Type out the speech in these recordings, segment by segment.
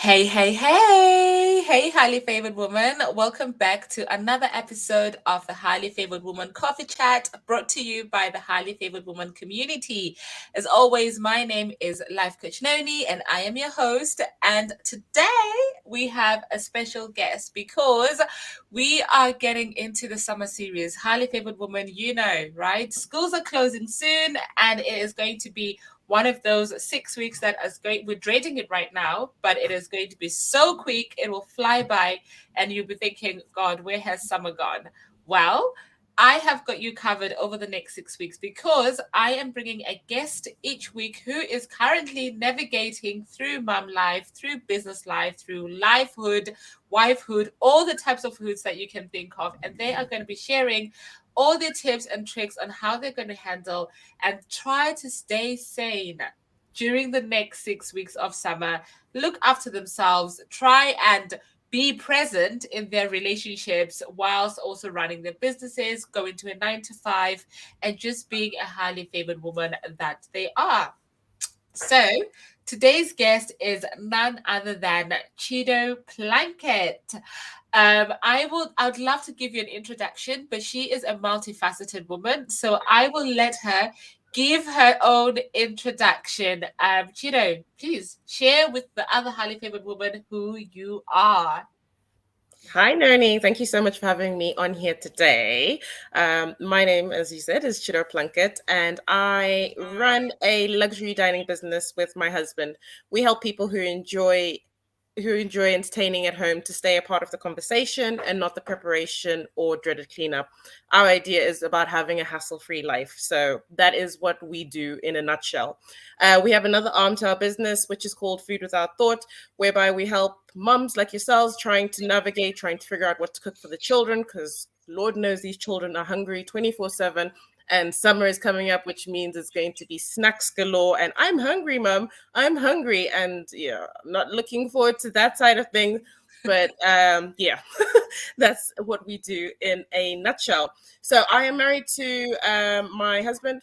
Hey, hey, hey, hey, highly favored woman. Welcome back to another episode of the Highly Favored Woman Coffee Chat brought to you by the Highly Favored Woman community. As always, my name is Life Coach Noni and I am your host. And today we have a special guest because we are getting into the summer series. Highly Favored Woman, you know, right? Schools are closing soon and it is going to be one of those 6 weeks that is going, we're dreading it right now, but it is going to be so quick, it will fly by, and you'll be thinking, God, where has summer gone? Well, I have got you covered over the next 6 weeks because I am bringing a guest each week who is currently navigating through mum life, through business life, through lifehood, wifehood, all the types of hoods that you can think of. And they are going to be sharing all their tips and tricks on how they're going to handle and try to stay sane during the next 6 weeks of summer. Look after themselves, try and be present in their relationships whilst also running their businesses, going to a 9 to 5, and just being a highly favored woman that they are. So, today's guest is none other than Chido Plunkett. I would love to give you an introduction, but she is a multifaceted woman, so I will let her give her own introduction. Chido, please share with the other highly favored woman who you are. Hi, Noni. Thank you so much for having me on here today. My name, as you said, is Chido Plunkett, and I run a luxury dining business with my husband. We help people who enjoy entertaining at home to stay a part of the conversation and not the preparation or dreaded cleanup. Our idea is about having a hassle-free life. So that is what we do in a nutshell. We have another arm to our business, which is called Food Without Thought, whereby we help mums like yourselves trying to navigate, trying to figure out what to cook for the children, because Lord knows these children are hungry 24/7. And summer is coming up, which means it's going to be snacks galore. And I'm hungry, mum. I'm hungry. And yeah, I'm not looking forward to that side of things. But yeah, that's what we do in a nutshell. So I am married to my husband,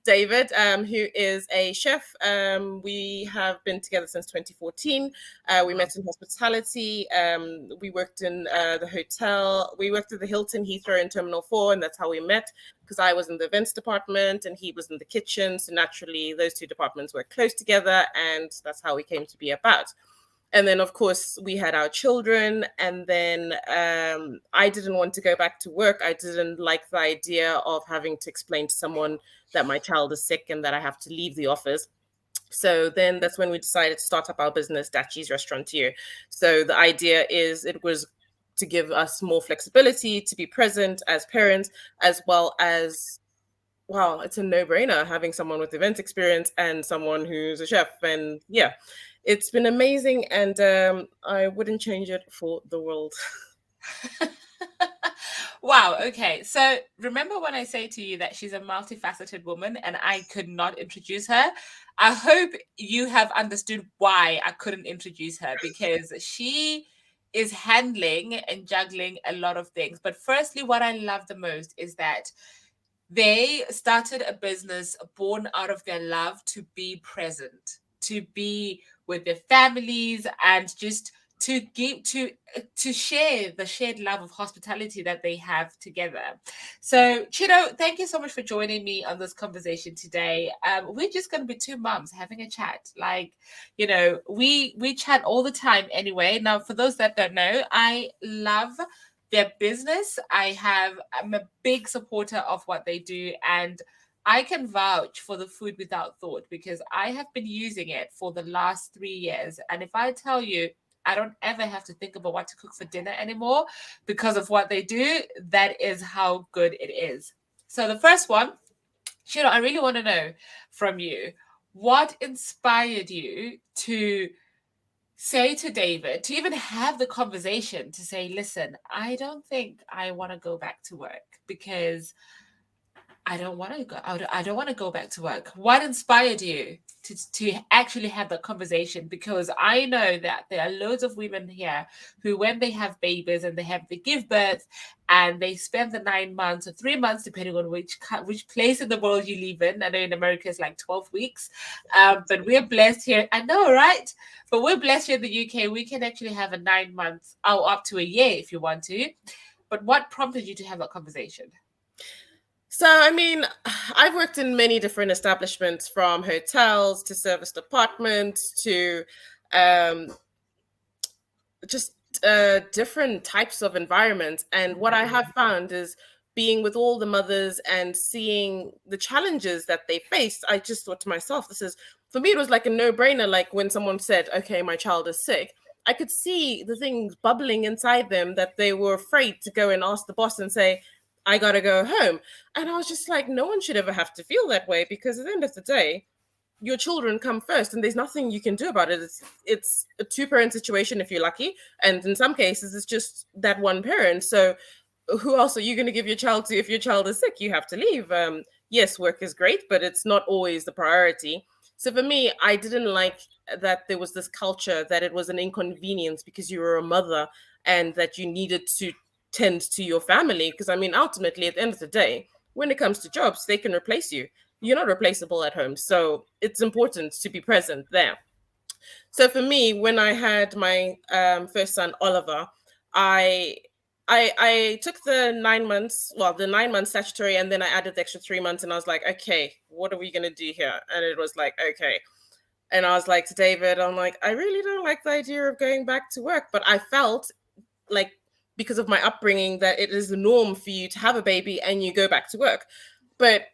David, who is a chef. We have been together since 2014. We met in hospitality. We worked in the hotel. We worked at the Hilton Heathrow in Terminal 4, and that's how we met because I was in the events department and he was in the kitchen. So naturally, those two departments were close together, and that's how we came to be about. And then, of course, we had our children. And then I didn't want to go back to work. I didn't like the idea of having to explain to someone that my child is sick and that I have to leave the office. So then that's when we decided to start up our business, Dachi's Restaurateur. So the idea is it was to give us more flexibility to be present as parents, as well as, wow, it's a no-brainer having someone with event experience and someone who's a chef. And yeah, it's been amazing, and I wouldn't change it for the world. Wow. Okay. So remember when I say to you that she's a multifaceted woman and I could not introduce her? I hope you have understood why I couldn't introduce her because she is handling and juggling a lot of things. But firstly, what I love the most is that they started a business born out of their love to be present, to be with their families, and just to give to share the shared love of hospitality that they have together. So, Chido, thank you so much for joining me on this conversation today. We're just going to be two moms having a chat. Like, we chat all the time anyway. Now, for those that don't know, I love their business. I'm a big supporter of what they do, and I can vouch for the Food Without Thought because I have been using it for the last 3 years. And if I tell you, I don't ever have to think about what to cook for dinner anymore because of what they do. That is how good it is. So the first one, Shiro, I really want to know from you, what inspired you to say to David, to even have the conversation to say, listen, I don't think I want to go back to work because I don't want to go. I don't want to go back to work. What inspired you to actually have that conversation, because I know that there are loads of women here who, when they have babies and they give birth and they spend the 9 months or 3 months, depending on which place in the world you live in. I know in America it's like 12 weeks, but we're blessed here. I know, right? But we're blessed here in the UK. We can actually have a 9 months or up to a year if you want to. But what prompted you to have that conversation? So, I mean, I've worked in many different establishments, from hotels to serviced apartments to um, just different types of environments. And what I have found is, being with all the mothers and seeing the challenges that they faced, I just thought to myself, for me, it was like a no brainer. Like when someone said, okay, my child is sick, I could see the things bubbling inside them that they were afraid to go and ask the boss and say, I got to go home. And I was just like, no one should ever have to feel that way, because at the end of the day, your children come first and there's nothing you can do about it. It's a two-parent situation if you're lucky, and in some cases it's just that one parent. So who else are you going to give your child to? If your child is sick, you have to leave. Yes, work is great, but it's not always the priority. So for me, I didn't like that there was this culture that it was an inconvenience because you were a mother and that you needed to tend to your family. Because I mean, ultimately, at the end of the day, when it comes to jobs, they can replace you. You're not replaceable at home. So it's important to be present there. So for me, when I had my first son, Oliver, I I took the 9 months, well, the 9 months statutory, and then I added the extra 3 months, and I was like, okay, what are we gonna do here? And it was like, okay. And I was like to David, I'm like, I really don't like the idea of going back to work, but I felt like, because of my upbringing, that it is the norm for you to have a baby and you go back to work. But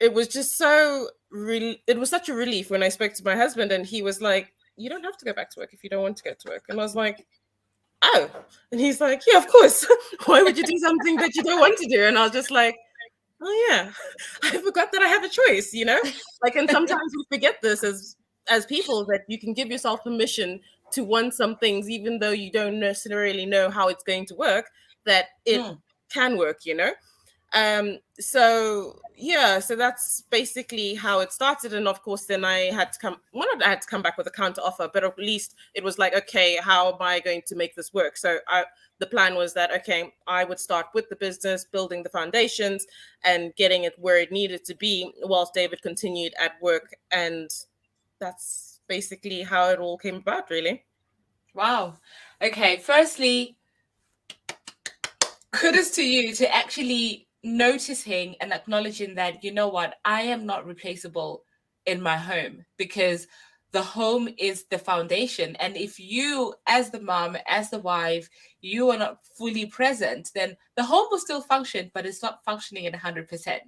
it was just it was such a relief when I spoke to my husband, and he was like, you don't have to go back to work if you don't want to go to work. And I was like, oh. And he's like, yeah, of course. Why would you do something that you don't want to do? And I was just like, oh yeah, I forgot that I have a choice, you know? Like, and sometimes we forget this as people, that you can give yourself permission to want some things, even though you don't necessarily know how it's going to work, that it can work, you know? So yeah, so that's basically how it started. And of course, then I had to come back with a counter offer, but at least it was like, okay, how am I going to make this work? So the plan was that, okay, I would start with the business, building the foundations and getting it where it needed to be, whilst David continued at work. And that's basically how it all came about, really. Wow. Okay. Firstly, kudos to you to actually noticing and acknowledging that, you know what, I am not replaceable in my home, because the home is the foundation. And if you, as the mom, as the wife, you are not fully present, then the home will still function, but it's not functioning at 100%.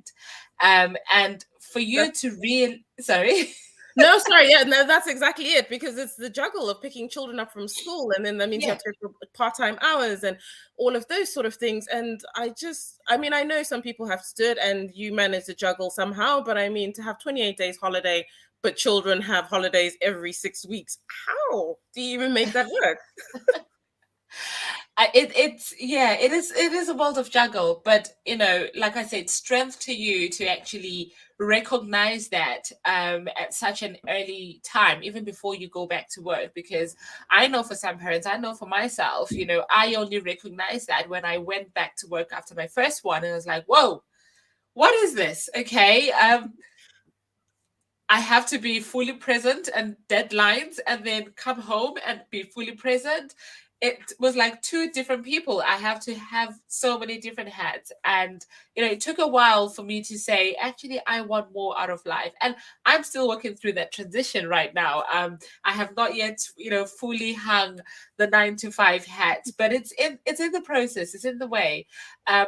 And for you to sorry. No, sorry. Yeah, no, that's exactly it. Because it's the juggle of picking children up from school, and then that means you have to go for part-time hours and all of those sort of things. And I mean, I know some people have to do it, and you manage to juggle somehow. But I mean, to have 28 days holiday, but children have holidays every 6 weeks, how do you even make that work? It is a world of juggle, but like I said, strength to you to actually recognize that at such an early time, even before you go back to work. Because I know for some parents, I know for myself, I only recognized that when I went back to work after my first one, and I was like, whoa, what is this? Okay. I have to be fully present and deadlines, and then come home and be fully present. It was like two different people. I have to have so many different hats. And, it took a while for me to say, actually, I want more out of life. And I'm still working through that transition right now. I have not yet, fully hung the 9 to 5 hat, but it's in the process. It's in the way.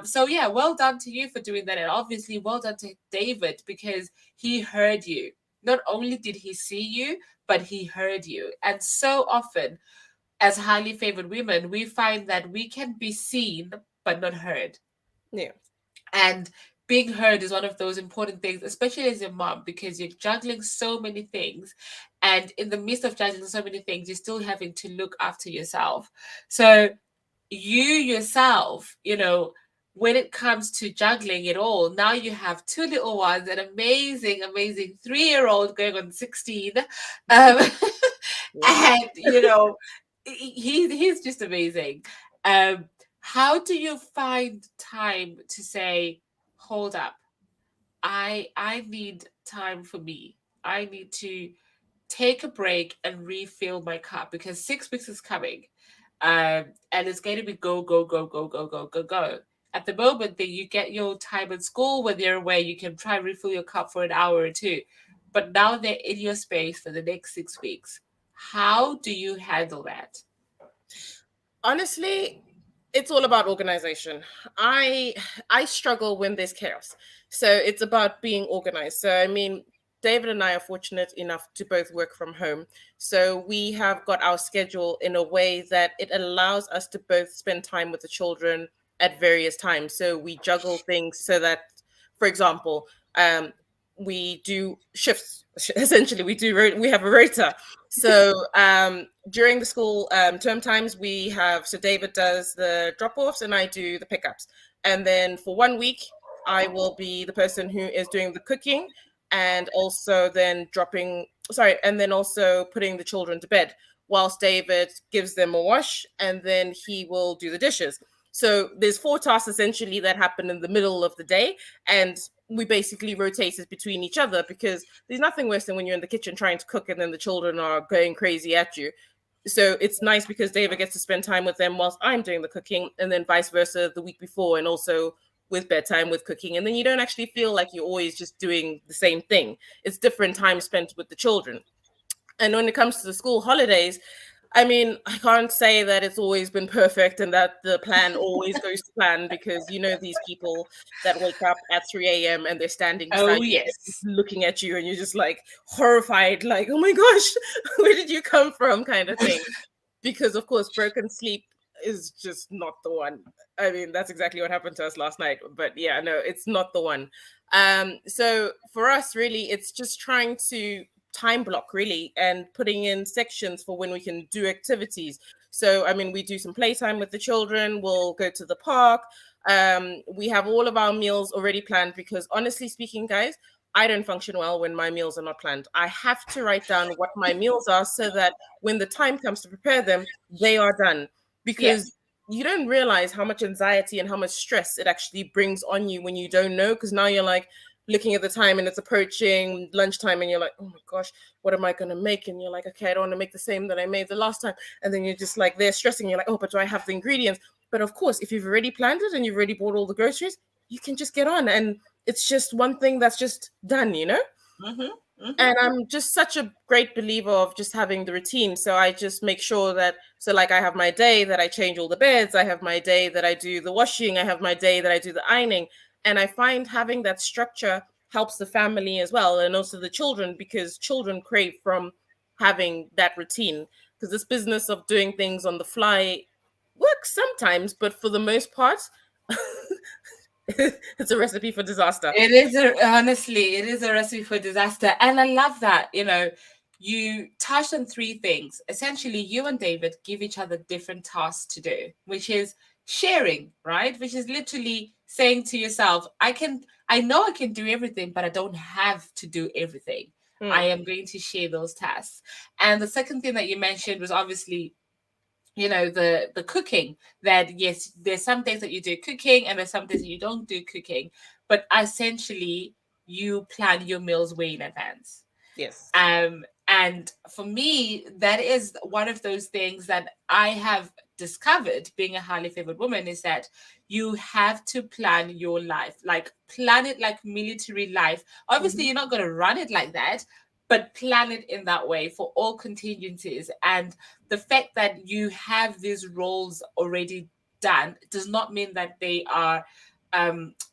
So yeah, well done to you for doing that. And obviously well done to David, because he heard you. Not only did he see you, but he heard you. And so often, as highly favored women, we find that we can be seen but not heard. Yeah. And being heard is one of those important things, especially as a mom, because you're juggling so many things. And in the midst of juggling so many things, you're still having to look after yourself. So you yourself, when it comes to juggling it all, now you have two little ones, an amazing, amazing 3-year-old going on 16. Wow. And he's just amazing. Um, how do you find time to say, hold up, I need time for me. I need to take a break and refill my cup because 6 weeks is coming. And it's going to be go, go, go, go, go, go, go, go. At the moment that you get your time at school when they're away, you can try and refill your cup for an hour or two. But now they're in your space for the next 6 weeks. How do you handle that? Honestly, it's all about organization. I struggle when there's chaos. So it's about being organized. So I mean, David and I are fortunate enough to both work from home. So we have got our schedule in a way that it allows us to both spend time with the children at various times. So we juggle things so that, for example, we do shifts. Essentially, we have a rota. So during the school term times, we have, so David does the drop offs and I do the pickups. And then for 1 week, I will be the person who is doing the cooking and also then and then also putting the children to bed whilst David gives them a wash and then he will do the dishes. So there's 4 tasks essentially that happen in the middle of the day. And we basically rotate it between each other because there's nothing worse than when you're in the kitchen trying to cook and then the children are going crazy at you. So it's nice because David gets to spend time with them whilst I'm doing the cooking, and then vice versa the week before, and also with bedtime with cooking. And then you don't actually feel like you're always just doing the same thing. It's different time spent with the children. And when it comes to the school holidays, I mean, I can't say that it's always been perfect and that the plan always goes to plan because you know these people that wake up at 3 a.m. and they're standing Oh, beside you just yes. looking at you and you're just like horrified, like, oh my gosh, where did you come from kind of thing. Because of course broken sleep is just not the one. I mean, that's exactly what happened to us last night. But yeah, no, it's not the one. So for us, really, it's just trying to time block really and putting in sections for when we can do activities. So I mean, we do some playtime with the children, we'll go to the park. We have all of our meals already planned because honestly speaking, guys, I don't function well when my meals are not planned. I have to write down what my meals are so that when the time comes to prepare them, they are done. Yeah. Because you don't realize how much anxiety and how much stress it actually brings on you when you don't know. Because now you're like looking at the time and it's approaching lunchtime and you're like, oh my gosh, what am I going to make? And you're like, okay, I don't want to make the same that I made the last time. And then you're just like, they're stressing. You're like, oh, but do I have the ingredients? But of course, if you've already planned it and you've already bought all the groceries, you can just get on. And it's just one thing that's just done, you know? Mm-hmm. Mm-hmm. And I'm just such a great believer of just having the routine. So I just make sure that, so like I have my day that I change all the beds, I have my day that I do the washing, I have my day that I do the ironing. And I find having that structure helps the family as well, and also the children, because children crave from having that routine. Because this business of doing things on the fly works sometimes, but for the most part, it's a recipe for disaster. Honestly, it is a recipe for disaster. And I love that, you touched on three things. Essentially, you and David give each other different tasks to do, which is sharing, right? Which is literally saying to yourself, I know I can do everything, but I don't have to do everything. I Hmm. am going to share those tasks. And the second thing that you mentioned was obviously the cooking, that yes, there's some days that you do cooking and there's some days that you don't do cooking, but essentially you plan your meals way in advance. Yes. And for me, that is one of those things that I have discovered being a highly favored woman, is that you have to plan your life, like plan it like military life. Obviously, Mhm. you're not going to run it like that, but plan it in that way for all contingencies. And the fact that you have these roles already done does not mean that they are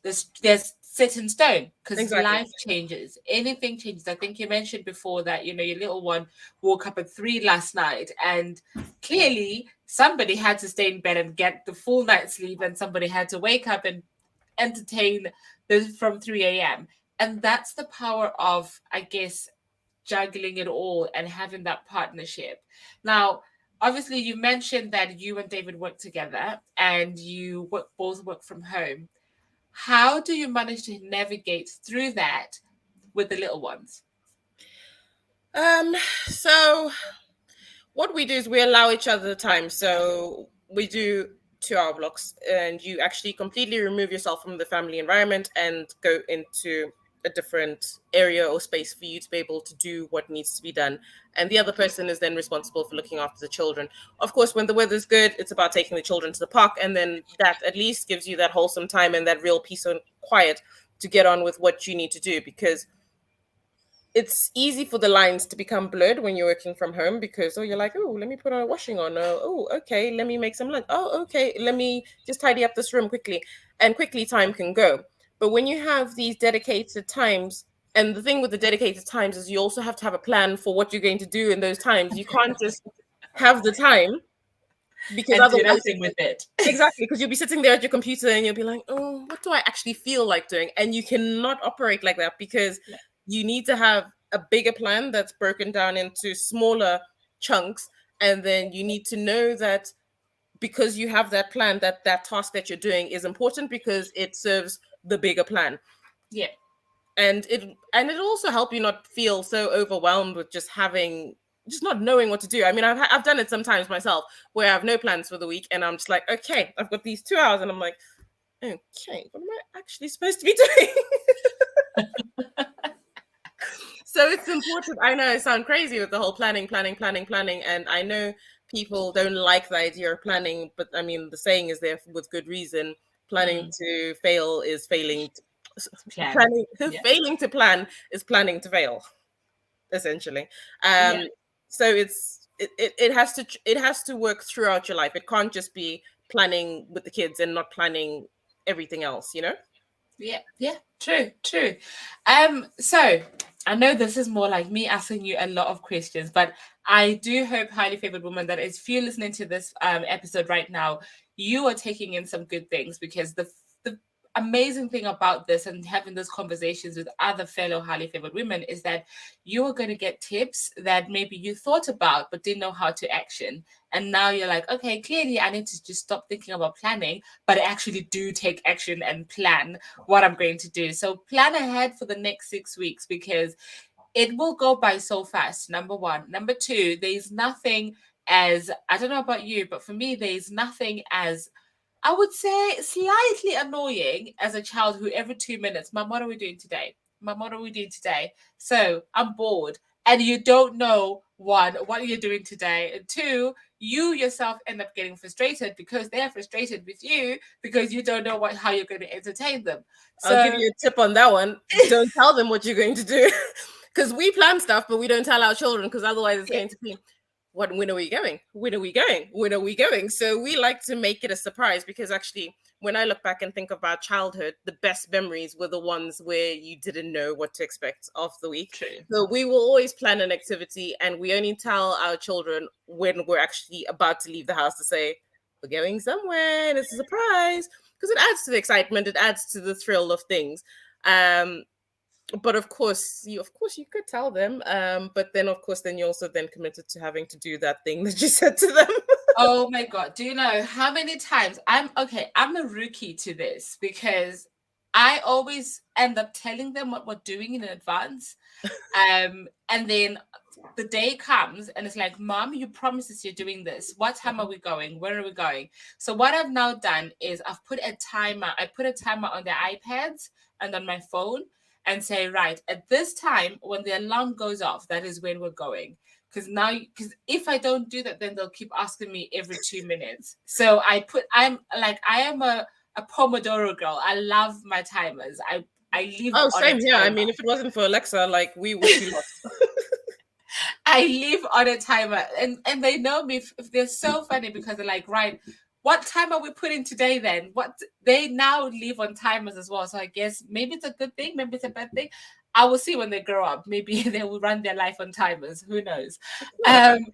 there's set in stone, because Exactly. life changes, anything changes. I think you mentioned before that your little one woke up at 3 last night, and clearly somebody had to stay in bed and get the full night's sleep, and somebody had to wake up and entertain this from 3 a.m. And that's the power of, I guess, juggling it all and having that partnership. Now, obviously you mentioned that you and David work together and you both work from home. How do you manage to navigate through that with the little ones? Um, so what we do is we allow each other time. So we do 2 hour blocks, and you actually completely remove yourself from the family environment and go into a different area or space for you to be able to do what needs to be done. And the other person is then responsible for looking after the children. Of course, when the weather's good, it's about taking the children to the park, and then that at least gives you that wholesome time and that real peace and quiet to get on with what you need to do, because it's easy for the lines to become blurred when you're working from home, because you're like, oh, let me put on a washing on, oh, okay, let me make some lunch, oh, okay, let me just tidy up this room quickly, and quickly time can go. But when you have these dedicated times, and the thing with the dedicated times is you also have to have a plan for what you're going to do in those times. You can't just have the time, because And do otherwise, nothing with it. exactly, because you'll be sitting there at your computer and you'll be like, oh, what do I actually feel like doing? And you cannot operate like that, because you need to have a bigger plan that's broken down into smaller chunks. And then you need to know that, because you have that plan, that that task that you're doing is important because it serves the bigger plan. Yeah. And it'll also help you not feel so overwhelmed with just not knowing what to do. I mean, I've done it sometimes myself, where I have no plans for the week and I'm just like, okay, I've got these 2 hours, and I'm like, okay, what am I actually supposed to be doing? So it's important. I know I sound crazy with the whole planning, and I know people don't like the idea of planning, but I mean, the saying is there with good reason. Planning to fail is failing. Plan. Planning Yeah. Failing to plan is planning to fail, essentially. Yeah. So it has to work throughout your life. It can't just be planning with the kids and not planning everything else, you know. Yeah, yeah, true, true. So I know this is more like me asking you a lot of questions, but I do hope, highly favored woman, that if you're listening to this episode right now, you are taking in some good things, because the amazing thing about this and having those conversations with other fellow highly favored women is that you are going to get tips that maybe you thought about but didn't know how to action. And now you're like, okay, clearly I need to just stop thinking about planning, but I actually do take action and plan what I'm going to do. So plan ahead for the next 6 weeks, because it will go by so fast. Number one. Number two, there's nothing as, I don't know about you, but for me, there's nothing as, I would say, slightly annoying as a child who every 2 minutes, Mom, what are we doing today? Mom, what are we doing today? So I'm bored. And you don't know, one, what you're doing today. And two, you yourself end up getting frustrated because they're frustrated with you because you don't know how you're going to entertain them. I'll give So you a tip on that one. Don't tell them what you're going to do, because we plan stuff, but we don't tell our children, because otherwise it's yeah, going to be, when are we going? When are we going? When are we going? So we like to make it a surprise, because actually, when I look back and think about childhood, the best memories were the ones where you didn't know what to expect of the week. true. So we will always plan an activity, and we only tell our children when we're actually about to leave the house, to say, we're going somewhere and it's a surprise, because it adds to the excitement, it adds to the thrill of things. Um, but of course you could tell them, but then of course then you also then committed to having to do that thing that you said to them. Oh my God. Do you know how many times I'm a rookie to this, because I always end up telling them what we're doing in advance. And then the day comes and it's like, Mom, you promised us you're doing this. What time are we going? Where are we going? So what I've now done is I've put a timer. I put a timer on their iPads and on my phone, and say, right, at this time when the alarm goes off, that is when we're going. Because if I don't do that, then they'll keep asking me every 2 minutes. So I am a Pomodoro girl. I love my timers. I live Oh, on a same here. I timer. mean, if it wasn't for Alexa, like, we would be lost. I live on a timer, and they know me. If they're so funny, because they're like, right, what time are we putting today? Then what they now live on timers as well. So I guess maybe it's a good thing, maybe it's a bad thing. I will see when they grow up. Maybe they will run their life on timers. Who knows? It's not a bad. Um,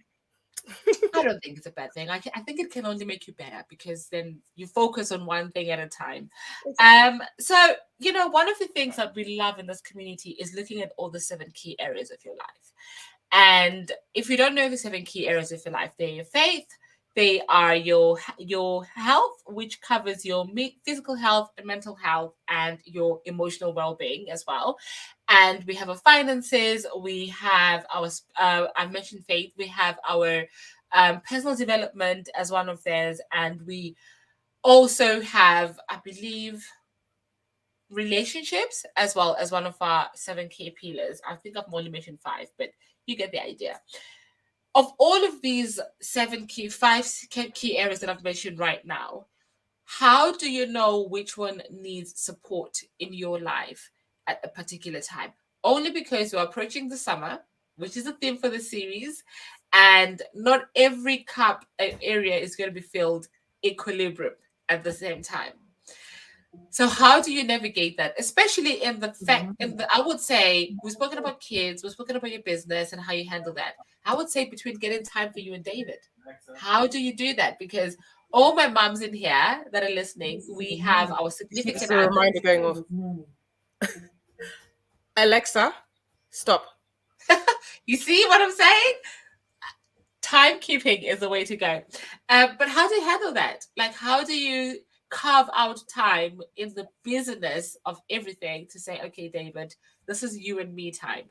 I don't think it's a bad thing. I think it can only make you better, because then you focus on one thing at a time. Exactly. So one of the things that we love in this community is looking at all the 7 key areas of your life. And if you don't know the 7 key areas of your life, they're your faith, they are your health, which covers your physical health and mental health and your emotional well-being as well. And we have our finances, we have our I mentioned faith, we have our personal development as one of theirs, and we also have, I believe, relationships as well as one of our 7 key pillars. I think I've only mentioned 5, but you get the idea. Of all of these 5 key areas that I've mentioned right now, how do you know which one needs support in your life at a particular time? Only because we're approaching the summer, which is the theme for the series, and not every cup area is going to be filled equilibrium at the same time. So how do you navigate that, especially in the fact? I would say we've spoken about kids, we've spoken about your business and how you handle that. I would say between getting time for you and David, how do you do that? Because all my moms in here that are listening, we have our significant Just a others. reminder going off. Alexa, stop. You see what I'm saying? Timekeeping is the way to go. But how do you handle that? Like, how do you carve out time in the business of everything to say, okay, David, this is you and me time?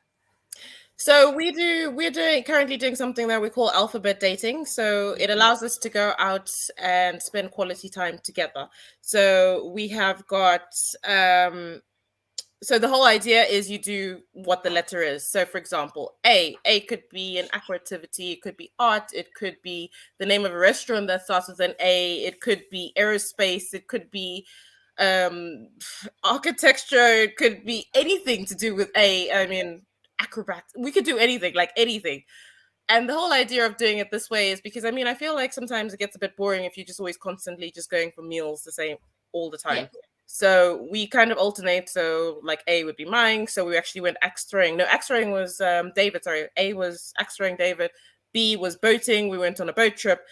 So we're currently doing something that we call alphabet dating. So it allows us to go out and spend quality time together. So we have got so the whole idea is you do what the letter is. So for example, A could be an aqua activity, it could be art, it could be the name of a restaurant that starts with an A, it could be aerospace, it could be architecture, it could be anything to do with A. I mean, acrobat, we could do anything, like anything. And the whole idea of doing it this way is because I mean, I feel like sometimes it gets a bit boring if you're just always constantly just going for meals the same all the Yeah. time. So we kind of alternate. So like A would be mine. So we actually went axe throwing. No, axe throwing was David. Sorry, A was axe throwing David. B was boating. We went on a boat trip.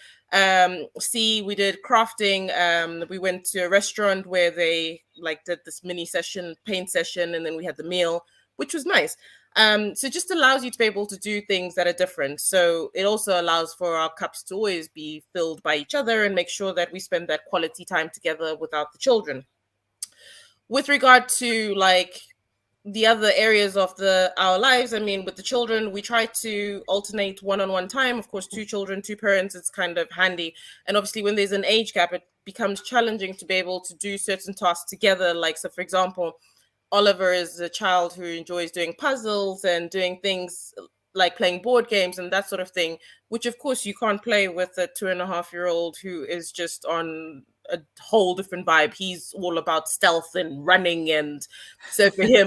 C, we did crafting. We went to a restaurant where they like did this mini session, paint session, and then we had the meal, which was nice. So it just allows you to be able to do things that are different. So it also allows for our cups to always be filled by each other and make sure that we spend that quality time together without the children. With regard to like the other areas of our lives, I mean, with the children, we try to alternate one-on-one time. Of course, 2 children, 2 parents, it's kind of handy. And obviously, when there's an age gap, it becomes challenging to be able to do certain tasks together. Like, so for example, Oliver is a child who enjoys doing puzzles and doing things like playing board games and that sort of thing, which of course you can't play with a 2.5-year-old who is just on a whole different vibe. He's all about stealth and running, and so for him,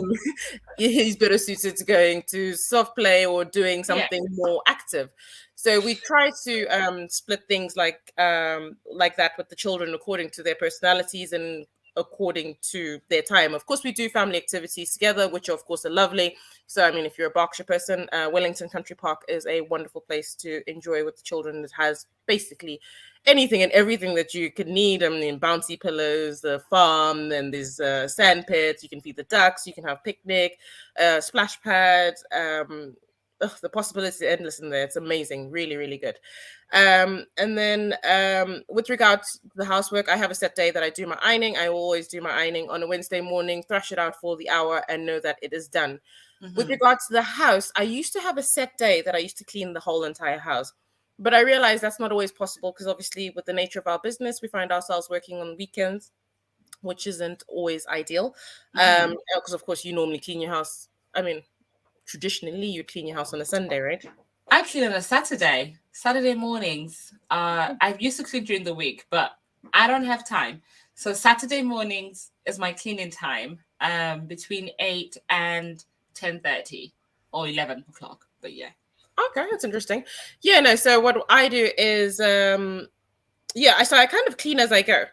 he's better suited to going to soft play or doing Yeah. something more active. So we try to split things like that with the children according to their personalities and according to their time. Of course, we do family activities together, which of course are lovely. So, I mean, if you're a Berkshire person, Wellington Country Park is a wonderful place to enjoy with the children. It has basically anything and everything that you could need. I mean, bouncy pillows, the farm, and there's sand pits. You can feed the ducks. You can have picnic, splash pads. The possibilities are endless in there. It's amazing. Really, really good. And then with regards to the housework, I have a set day that I do my ironing. I always do my ironing on a Wednesday morning, thrash it out for the hour, and know that it is done. With regards to the house, I used to have a set day that I used to clean the whole entire house. But I realized that's not always possible because obviously with the nature of our business, we find ourselves working on weekends, which isn't always ideal. Because of course you normally clean your house. I mean, traditionally you clean your house on a Sunday, right? I clean on a Saturday mornings. I used to clean during the week, but I don't have time. So Saturday mornings is my cleaning time, between 8 and 10:30 or 11 o'clock. But yeah. Okay, that's interesting. Yeah, no, so what I do is I kind of clean as I go.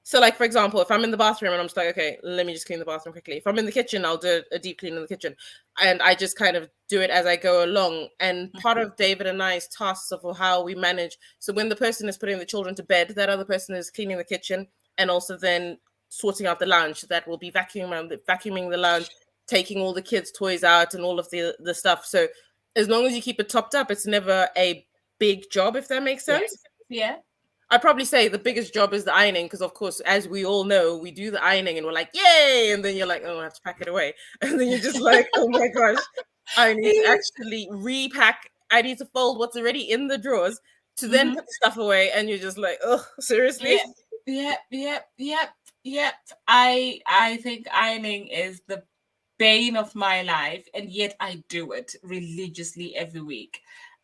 So like for example, if I'm in the bathroom and I'm just like, okay, let me just clean the bathroom quickly. If I'm in the kitchen, I'll do a deep clean in the kitchen. And I just kind of do it as I go along. And part of David and I's tasks of how we manage. So when the person is putting the children to bed, that other person is cleaning the kitchen and also then sorting out the lounge. So that will be vacuuming the lounge, taking all the kids' toys out and all of the stuff. So as long as you keep it topped up, it's never a big job, if that makes Yeah. sense. Yeah. I'd probably say the biggest job is the ironing, because of course, as we all know, we do the ironing and we're like, yay! And then you're like, oh, I have to pack it away. And then you're just like, oh my gosh, I need to actually repack. I need to fold what's already in the drawers to then Mhm. put stuff away. And you're just like, oh, seriously? Yeah. Yeah. Yeah. Yeah. Yeah. I think ironing is the bane of my life, and yet I do it religiously every week.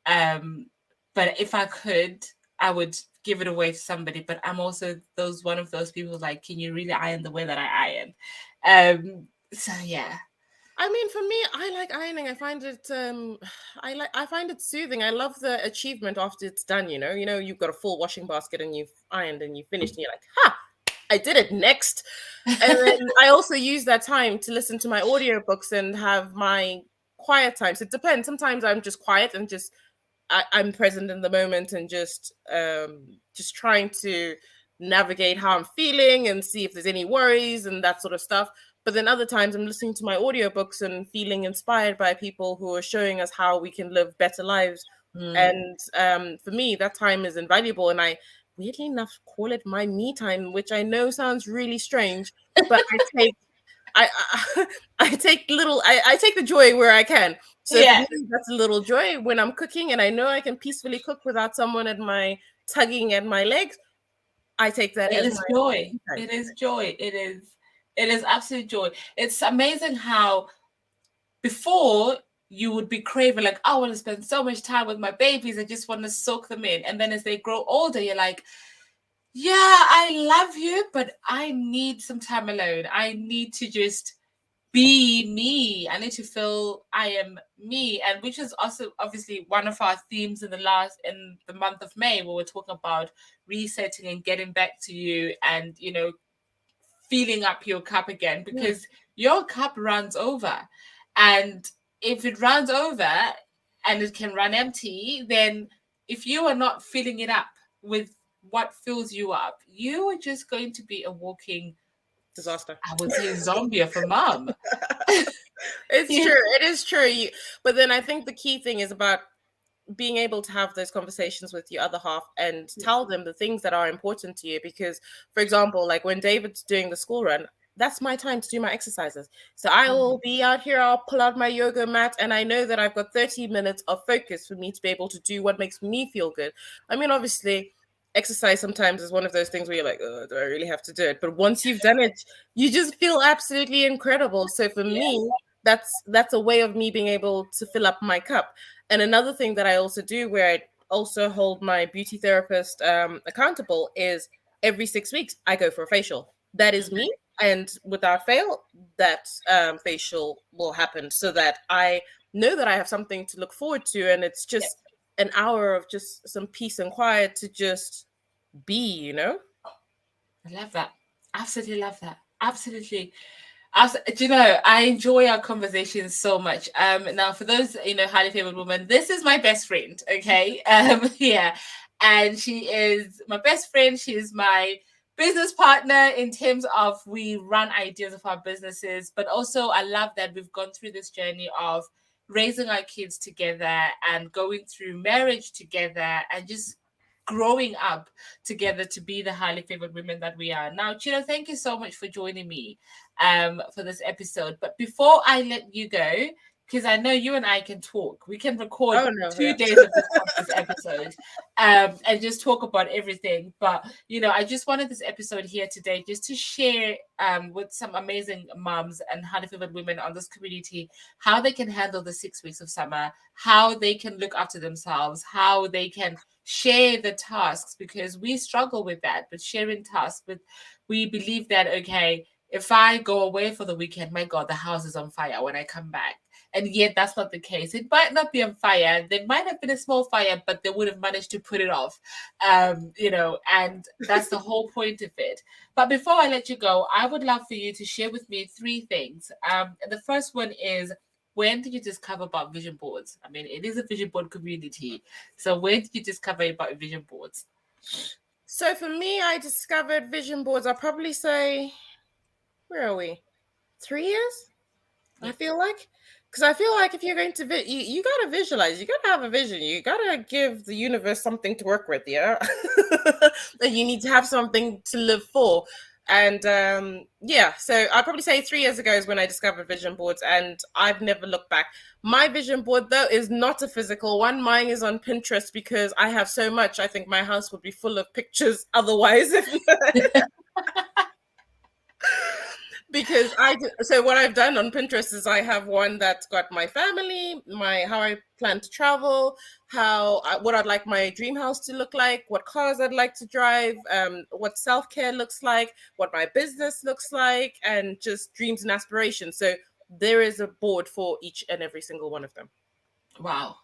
Um, but if I could, I would give it away to somebody. But I'm also one of those people like, can you really iron the way that I iron? So yeah. I mean, for me, I like ironing. I find it I find it soothing. I love the achievement after it's done, you know. You know, you've got a full washing basket and you've ironed and you finished and you're like, ha, I did it next. And then I also use that time to listen to my audiobooks and have my quiet times. It depends. Sometimes I'm just quiet and I'm present in the moment and just trying to navigate how I'm feeling and see if there's any worries and that sort of stuff. But then other times I'm listening to my audiobooks and feeling inspired by people who are showing us how we can live better lives. Mm. And for me, that time is invaluable. And I weirdly enough call it my me time, which I know sounds really strange, but I I take I take the joy where I can. So for Yeah. me, that's a little joy when I'm cooking and I know I can peacefully cook without someone at my tugging at my legs. I take that It as is my joy. me time. It is joy. It is. It is absolute joy. It's amazing how before you would be craving like, I want to spend so much time with my babies. I just want to soak them in. And then as they grow older, you're like, yeah, I love you, but I need some time alone. I need to just be me. I need to feel I am me. And which is also obviously one of our themes in the month of May, where we're talking about resetting and getting back to you and filling up your cup again, Yeah. because your cup runs over. And if it runs over and it can run empty, then if you are not filling it up with what fills you up, you are just going to be a walking, Disaster. I would say, zombie of a mom. It's Yeah. true. It is true. But then I think the key thing is about being able to have those conversations with your other half and tell them the things that are important to you. Because, for example, like when David's doing the school run, that's my time to do my exercises. So I Mhm. will be out here, I'll pull out my yoga mat, and I know that I've got 30 minutes of focus for me to be able to do what makes me feel good. I mean, obviously, exercise sometimes is one of those things where you're like, oh, do I really have to do it? But once you've done it, you just feel absolutely incredible. So for Yeah. me, that's a way of me being able to fill up my cup. And another thing that I also do, where I also hold my beauty therapist accountable, is every 6 weeks I go for a facial. That is me, and without fail, that facial will happen, so that I know that I have something to look forward to, and it's Yep. just an hour of just some peace and quiet to just be, you know. I love that. Absolutely love that. Absolutely. Do you know, I enjoy our conversations so much. Now for those, highly favored woman, this is my best friend. Okay. Yeah. And she is my best friend. She is my business partner in terms of we run ideas of our businesses, but also I love that we've gone through this journey of raising our kids together and going through marriage together and just growing up together to be the highly favored women that we are. Now, Chido, thank you so much for joining me for this episode. But before I let you go, because I know you and I can talk, we can record Oh no, yeah. 2 days of this episode and just talk about everything. But, I just wanted this episode here today just to share with some amazing moms and highly favored women on this community how they can handle the 6 weeks of summer, how they can look after themselves, how they can share the tasks, because we struggle with that, but sharing tasks with, we believe that, okay, if I go away for the weekend, my God, the house is on fire when I come back. And yet that's not the case. It might not be on fire. There might have been a small fire, but they would have managed to put it off. And that's the whole point of it. But before I let you go, I would love for you to share with me 3 things. And the first one is, when did you discover about vision boards? I mean, it is a vision board community. So when did you discover about vision boards? So for me, I discovered vision boards. I'll probably say, where are we? 3 years, I Yeah. feel like. Because I feel like if you're going to you gotta visualize, you gotta have a vision, you gotta give the universe something to work with, yeah. And you need to have something to live for. And yeah, so I'd probably say 3 years ago is when I discovered vision boards, and I've never looked back. My vision board though is not a physical one. Mine is on Pinterest because I have so much. I think my house would be full of pictures otherwise. Because so what I've done on Pinterest is I have one that's got my family, my how I plan to travel, what I'd like my dream house to look like, what cars I'd like to drive, what self-care looks like, what my business looks like, and just dreams and aspirations. So there is a board for each and every single one of them. Wow.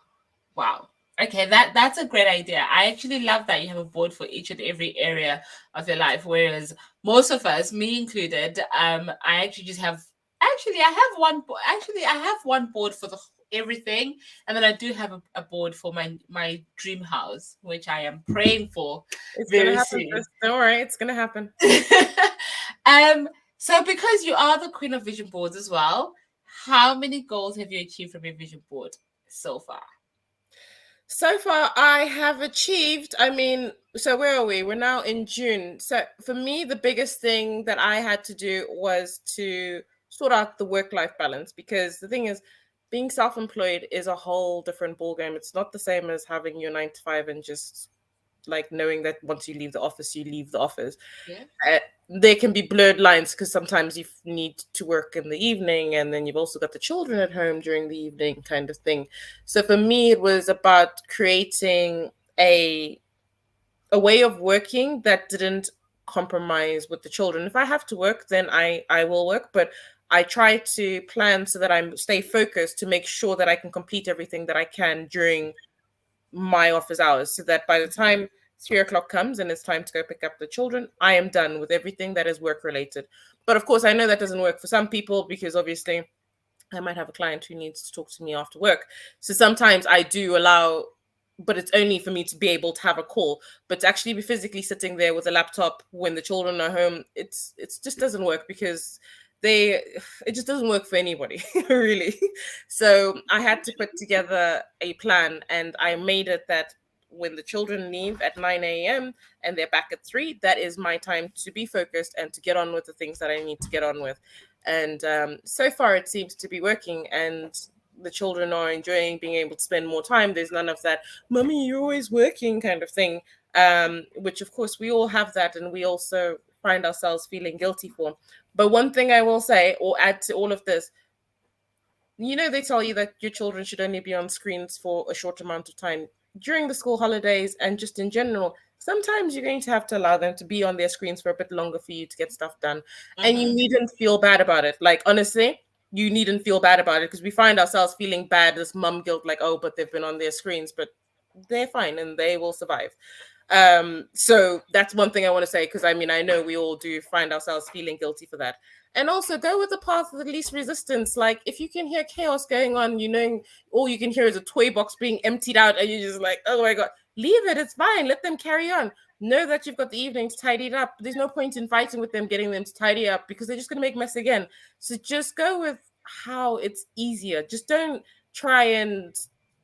Wow. Okay, that's a great idea. I actually love that you have a board for each and every area of your life, whereas most of us, me included, I actually just have actually I have one actually I have one board for the everything, and then I do have a board for my dream house, which I am praying for It's gonna very happen, soon. sis. Don't worry, it's gonna happen. So because you are the queen of vision boards as well, how many goals have you achieved from your vision board so far? So far, I have achieved, I mean, so where are we? We're now in June. So for me, the biggest thing that I had to do was to sort out the work-life balance, because the thing is, being self-employed is a whole different ballgame. It's not the same as having your 9 to 5 and just like knowing that once you leave the office, you leave the office. Yeah. There can be blurred lines because sometimes you need to work in the evening, and then you've also got the children at home during the evening, kind of thing. So for me, it was about creating a way of working that didn't compromise with the children. If I have to work, then I will work, but I try to plan so that I stay focused to make sure that I can complete everything that I can during my office hours, so that by the time 3 o'clock comes and it's time to go pick up the children, I am done with everything that is work related. But of course, I know that doesn't work for some people, because obviously I might have a client who needs to talk to me after work. So sometimes I do allow, but it's only for me to be able to have a call. But to actually be physically sitting there with a laptop when the children are home, it's just doesn't work, because they it just doesn't work for anybody really. So I had to put together a plan, and I made it that when the children leave at 9 a.m. and they're back at 3, that is my time to be focused and to get on with the things that I need to get on with. And so far it seems to be working, and the children are enjoying being able to spend more time. There's none of that "mummy, you're always working" kind of thing, which of course we all have that, and we also find ourselves feeling guilty for. But one thing I will say, or add to all of this, they tell you that your children should only be on screens for a short amount of time during the school holidays, and just in general. Sometimes you're going to have to allow them to be on their screens for a bit longer for you to get stuff done. And you needn't feel bad about it. Like, honestly, you needn't feel bad about it, because we find ourselves feeling bad, this mum guilt, like, oh, but they've been on their screens, but they're fine and they will survive. So that's one thing I want to say, because I mean, I know we all do find ourselves feeling guilty for that. And also go with the path of the least resistance. Like, if you can hear chaos going on, all you can hear is a toy box being emptied out, and you're just like, oh my god, leave it, it's fine, let them carry on. Know that you've got the evening to tidy it up. There's no point in fighting with them, getting them to tidy up, because they're just going to make mess again. So just go with how it's easier. Just don't try and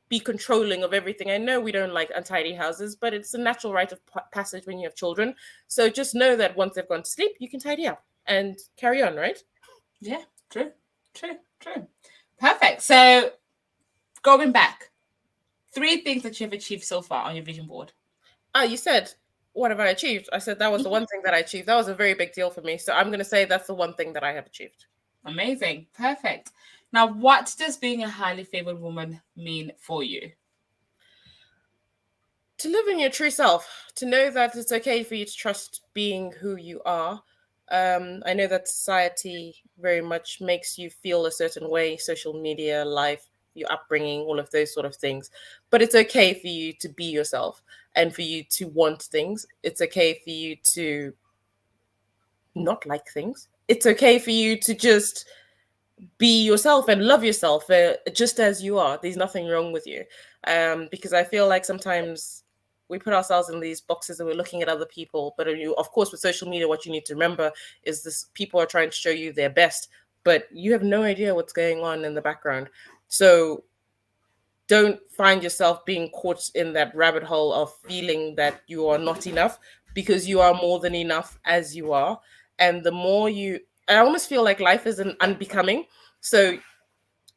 be controlling of everything. I know we don't like untidy houses, but it's a natural rite of passage when you have children. So just know that once they've gone to sleep, you can tidy up and carry on, right? Yeah, true. Perfect. So going back, 3 things that you've achieved so far on your vision board. You said, what have I achieved? I said that was the one thing that I achieved. That was a very big deal for me. So I'm going to say that's the one thing that I have achieved. Amazing. Perfect. Now, what does being a highly favored woman mean for you? To live in your true self, to know that it's okay for you to trust being who you are. I know that society very much makes you feel a certain way, social media, life, your upbringing, all of those sort of things. But it's okay for you to be yourself, and for you to want things. It's okay for you to not like things. It's okay for you to just be yourself and love yourself just as you are. There's nothing wrong with you. Because I feel like sometimes we put ourselves in these boxes and we're looking at other people. But of course, with social media, what you need to remember is this: people are trying to show you their best, but you have no idea what's going on in the background. So don't find yourself being caught in that rabbit hole of feeling that you are not enough, because you are more than enough as you are. And the more you, I almost feel like life is an unbecoming. So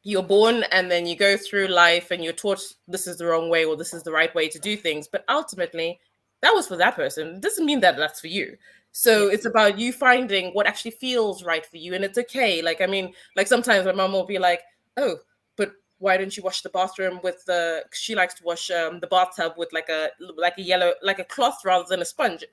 you're born and then you go through life and you're taught this is the wrong way or this is the right way to do things. But ultimately, that was for that person. It doesn't mean that that's for you. So Yes. it's about you finding what actually feels right for you. And it's okay. Like, I mean, like sometimes my mom will be like, oh, but why don't you wash the bathroom with the, she likes to wash the bathtub with like a yellow, like a cloth rather than a sponge.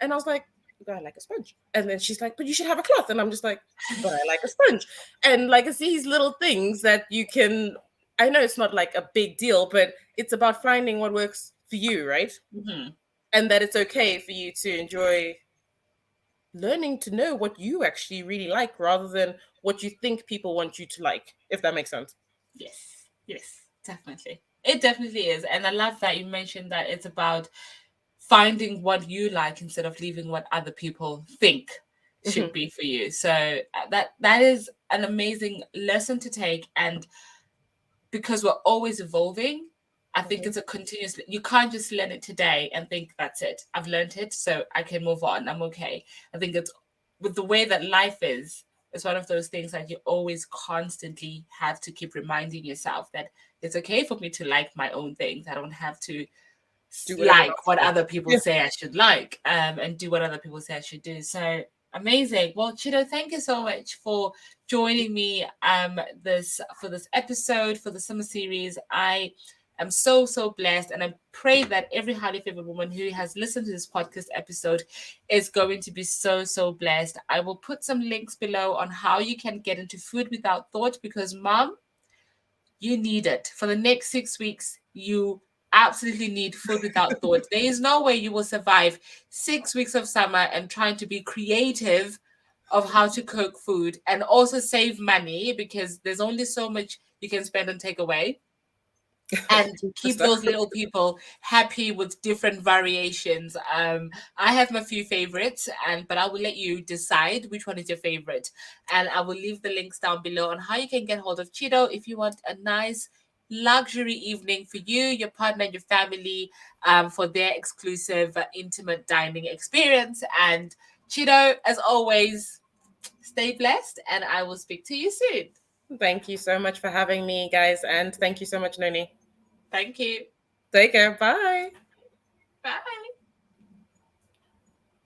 And I was like, I like a sponge. And then she's like, but you should have a cloth. And I'm just like, but I like a sponge. And like it's these little things that you can, I know it's not like a big deal, but it's about finding what works for you, right? Mm-hmm. And that it's okay for you to enjoy learning to know what you actually really like rather than what you think people want you to like, if that makes sense. Yes, yes, definitely. It definitely is. And I love that you mentioned that it's about finding what you like instead of leaving what other people think should Hmm. be for you. So that is an amazing lesson to take. And because we're always evolving, I think Hmm. it's a continuous, you can't just learn it today and think that's it. I've learned it, so I can move on. I'm okay. I think it's with the way that life is, it's one of those things that you always constantly have to keep reminding yourself that it's okay for me to like my own things. I don't have to Do what everyone like else what does. other people Yeah. say I should like, and do what other people say I should do. So amazing. Well, Chido, thank you so much for joining me this for this episode for the summer series. I am so blessed, and I pray that every highly favored woman who has listened to this podcast episode is going to be so blessed. I will put some links below on how you can get into food without thought, because mom, you need it for the next 6 weeks. You absolutely need food without thought. There is no way you will survive 6 weeks of summer and trying to be creative of how to cook food and also save money, because there's only so much you can spend on takeaway, and keep Sister. those little people happy with different variations. I have my few favorites, and but I will let you decide which one is your favorite, and I will leave the links down below on how you can get hold of Cheeto if you want a nice luxury evening for you, your partner, and your family, for their exclusive intimate dining experience. And Cheeto, as always, stay blessed, and I will speak to you soon. Thank you so much for having me, guys. And thank you so much, Noni. Thank you. Take care. Bye.